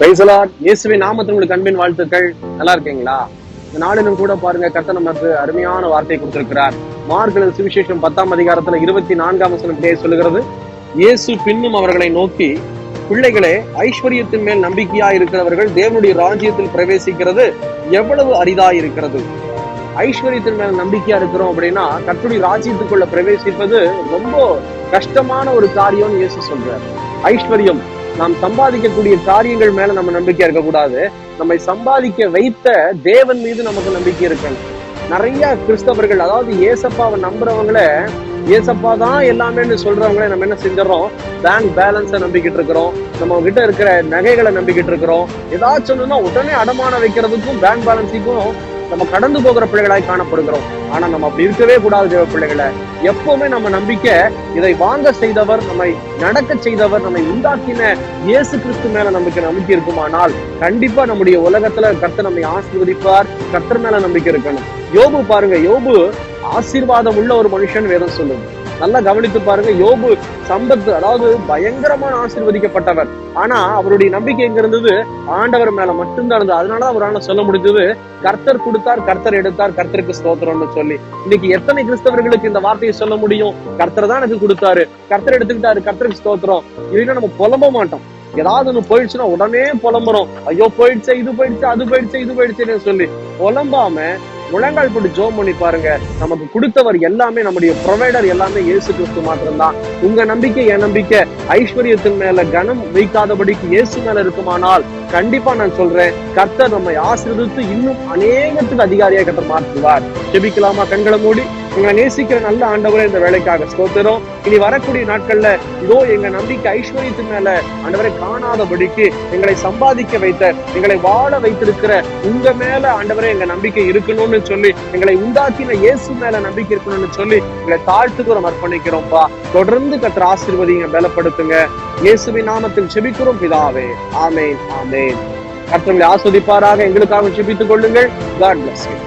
Praise the Lord. இயேசுவின் நாமத்தில் உங்களுக்கு அன்பின் வாழ்த்துக்கள். நல்லா இருக்கீங்களா? இந்த நாளிலும் கூட பாருங்க, கர்த்தர் நமக்கு அருமையான வார்த்தை கொடுத்திருக்கிறார். மார்க் எழுதின சுவிசேஷம் 10ஆம் அதிகாரத்துல 24ஆம் வசனம் இப்படியே சொல்லுகிறது, இயேசு பின்னும் அவர்களை நோக்கி, பிள்ளைகளே, ஐஸ்வர்யத்தின் மேல் நம்பிக்கையா இருக்கிறவர்கள் தேவனுடைய ராஜ்யத்தில் பிரவேசிக்கிறது எவ்வளவு அரிதா இருக்கிறது. ஐஸ்வர்யத்தின் மேல நம்பிக்கையா இருக்கிறோம் அப்படின்னா கர்த்தருடைய ராஜ்யத்துக்குள்ள பிரவேசிப்பது ரொம்ப கஷ்டமான ஒரு காரியம் இயேசு சொல்றார். ஐஸ்வர்யம், நாம் சம்பாதிக்கக்கூடிய காரியங்கள் மேல நம்ம நம்பிக்கையா இருக்கக்கூடாது. நம்மை சம்பாதிக்க வைத்த தேவன் மீது நமக்கு நம்பிக்கை இருக்கணும். நிறைய கிறிஸ்தவர்கள், அதாவது ஏசப்பாவை நம்புறவங்கள, ஏசப்பா தான் எல்லாமே சொல்றவங்களே நம்ம என்ன செஞ்சிடறோம், பேங்க் பேலன்ஸை நம்பிக்கிட்டு இருக்கிறோம், நம்ம கிட்ட இருக்கிற நகைகளை நம்பிக்கிட்டு இருக்கிறோம். ஏதாச்சும் உடனே அடமான வைக்கிறதுக்கும் பேங்க் பேலன்ஸுக்கும் நம்ம கடந்து போகிற பிள்ளைகளாய் காணப்படுகிறோம். ஆனா நம்ம அப்படி இருக்கவே கூடாது. தேவ பிள்ளைகளை, எப்பவுமே நம்ம நம்பிக்கை இதை வாங்க செய்தவர், நம்மை நடக்க செய்தவர், நம்மை உண்டாக்கின இயேசு கிறிஸ்து மேல நம்பிக்கை இருக்குமானால் கண்டிப்பா நம்முடைய உலகத்துல கர்த்தர் நம்மை ஆசீர்வதிப்பார். கர்த்தர் மேல நம்பிக்கை இருக்கணும். யோபு பாருங்க, யோபு ஆசீர்வாதம் உள்ள ஒரு மனுஷன் வேதம் சொல்லுது. நல்லா கவனித்து பாருங்க. யோபு சம்பத்து, அதாவது பயங்கரமான ஆசீர்வதிக்கப்பட்டவர். ஆனா அவருடைய நம்பிக்கை எங்க இருந்தது? ஆண்டவர் மேல மட்டும்தான் இருந்தது. அதனாலதான் அவரால் சொல்ல முடிஞ்சது, கர்த்தர் கொடுத்தார், கர்த்தர் எடுத்தார், கர்த்தருக்கு ஸ்தோத்திரம்னு சொல்லி. இன்னைக்கு எத்தனை கிறிஸ்தவர்களுக்கு இந்த வார்த்தையை சொல்ல முடியும்? கர்த்தர் தான் எனக்கு கொடுத்தாரு, கர்த்தர் எடுத்துக்கிட்டாரு, கர்த்தருக்கு ஸ்தோத்திரம். இல்லைன்னா நம்ம புலம்ப மாட்டோம். ஏதாவது ஒண்ணு போயிடுச்சுன்னா உடனே புலம்புறோம். ஐயோ போயிடுச்சு, இது போயிடுச்சு, அது போயிடுச்சு, இது போயிடுச்சுன்னு சொல்லி புலம்பாம முழங்கால் போட்டு ஜோம் பண்ணி பாருங்க. நமக்கு கொடுத்தவர் எல்லாமே, நம்முடைய ப்ரொவைடர் எல்லாமே இயேசு கிறிஸ்து மாத்திரம்தான். உங்க நம்பிக்கை, என் நம்பிக்கை ஐஸ்வர்யத்தின் மேல கனம் வைக்காதபடிக்கு இயேசு மேல இருக்குமானால் கண்டிப்பா நான் சொல்றேன், கர்த்தர் நம்மை ஆசீர்வதித்து இன்னும் அநேகத்துக்கு அதிகாரியாக கர்த்தர் மாற்றுவார். ஜெபிக்கலாமா? கண்களை மூடி. எங்களை நேசிக்கிற நல்ல ஆண்டவரே, இந்த வேலைக்காக ஸ்தோத்திரம். இனி வரக்கூடிய நாட்கள்ல இதோ எங்க நம்பிக்கை ஐஸ்வர்யத்தின் மேல ஆண்டவரை காணாதபடிக்கு எங்களை சம்பாதிக்க வைத்த, எங்களை வாழ வைத்திருக்கிற உங்க மேல ஆண்டவரே எங்க நம்பிக்கை இருக்கணும்னு சொல்லி, எங்களை உண்டாக்கின இயேசு மேல நம்பிக்கை இருக்கணும்னு சொல்லி எங்களை தாழ்த்துக்கிறோம், அர்ப்பணிக்கிறோம்ப்பா. தொடர்ந்து கர்த்தர் ஆசீர்வதிங்க, பலப்படுத்துங்க. இயேசுவின் நாமத்தில் ஜெபிக்கிறோம் பிதாவே, ஆமென், ஆமென். கர்த்தர் உங்களை ஆசீர்வதிப்பாராக. எங்களுக்காக ஜெபித்துக் கொள்ளுங்கள். God bless you.